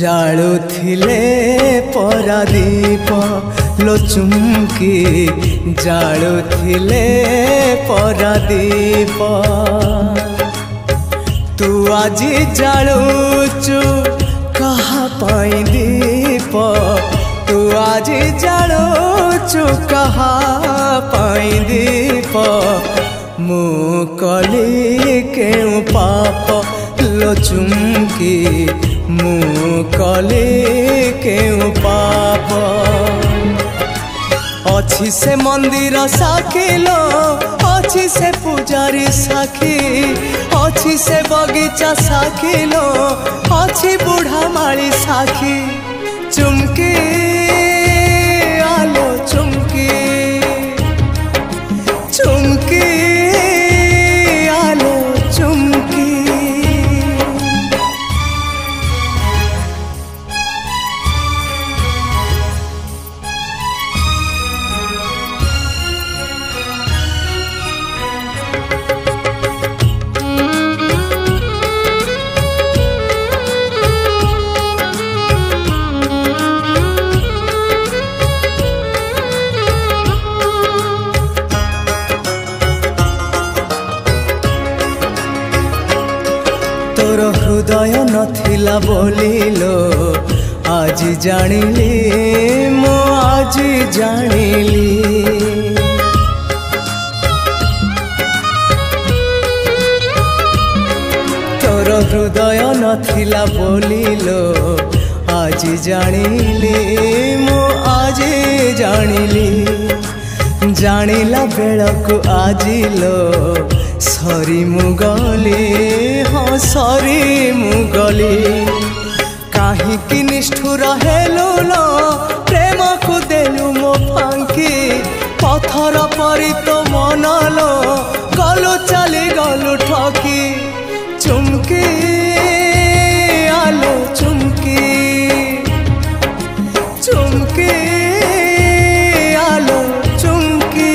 जाळुथिले परादीप लो चुमकी जाळुथिले परादीप तू आजी जाळुचु कहा पाई दीप तू आजी जाळुचु कहा पाई दीप मु कली केउ पाप लो चुमकी मु कली केउ पाप अछि से मंदिर साखिलो अछि से पूजारी साखी अछि से बगीचा साखिलो अछि बूढ़ा माली साखी चुमकी आलो चुमकी चुमकी आलो चुमकी तोर हृदय नथिला बोलिलो आज जानिली मो आज जानिली तोर हृदय नथिला बोलिलो आज जानिली मो आज जानिली जानिला बेलकु आजिलो सरी मुगली हाँ सरी मुगली कहीं निष्ठुर हेलु लो प्रेम को देलु मो फांकी पथर परी तो मन लो गलु चली गलु ठकी चुमकी आलो चुमकी चुमकी आलो चुमकी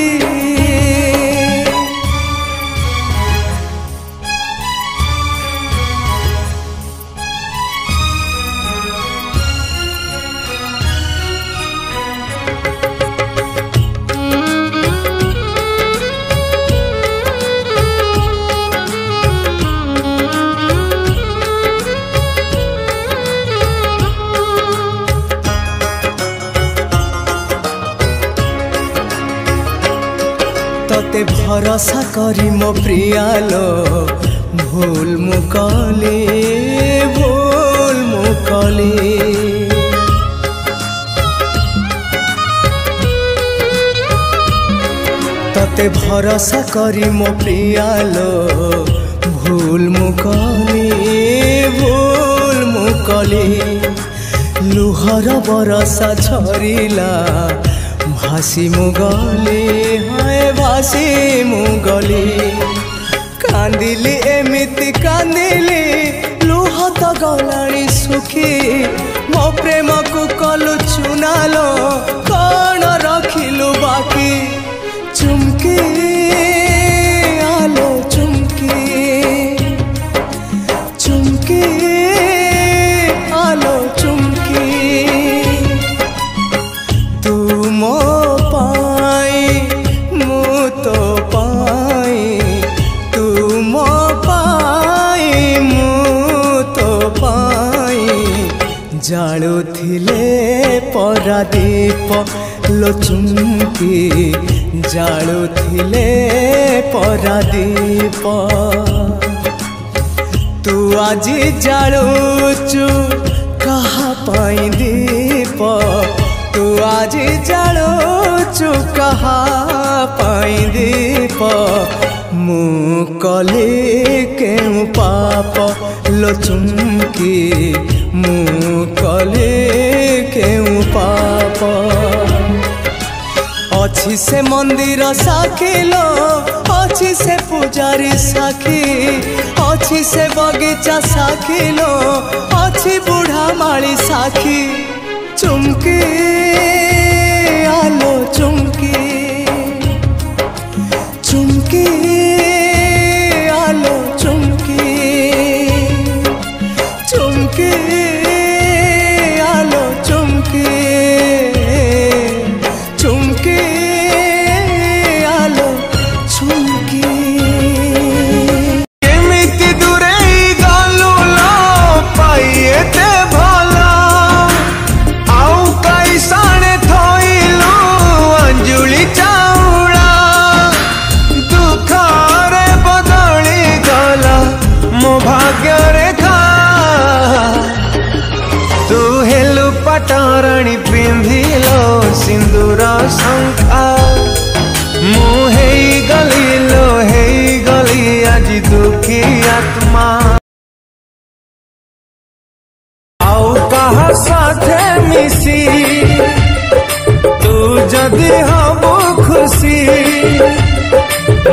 तोते भरोसा करी मो प्रियालो भूल मुकली तोते भरोसा करी मो प्रियालो भूल मुकली लुहर बरसा झरिला भासी मुगली हाय भासी मुगली कांदिली एमिति कांदिली लुह तो गलाणी सुखी मो प्रेम को कलु चुनालो कौन रखिलु बाकी चुमकी आलो चुमकी चुमकी आलो चुमकी तू मो पाई मु तो पाई तू मो पाई मु तो पाई जाळुथिले परादीप लो चुमकी जाळुथिले परादीप तू आजी जाळुचु कहा पाई दीप तू आजी जाळुचु कहा पाई दीप मु कली केउ पाप लो चुमकी मु कली केउ पाप अछि से मंदिर साखिलो अछि से पूजारी साखी अछि से बगीचा साखिलो अछि बूढ़ा माली साखी चुमकी आलो चुमकी चुमकी आलो चुमकी चुमकी पाटराणी पिंधिलो सिंदूर शंखा मु हेई गली आज दुखी आत्मा आउ कहा साथे मिसी तू जदि हबो खुशी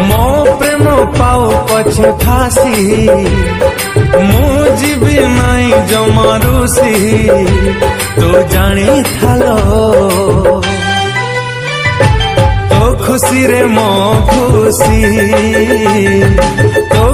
मो प्रेम पाओ पछे फासी मु जीवी नाई जमारुसी तो जानी थालो तो खुशी रे मो खुशी तो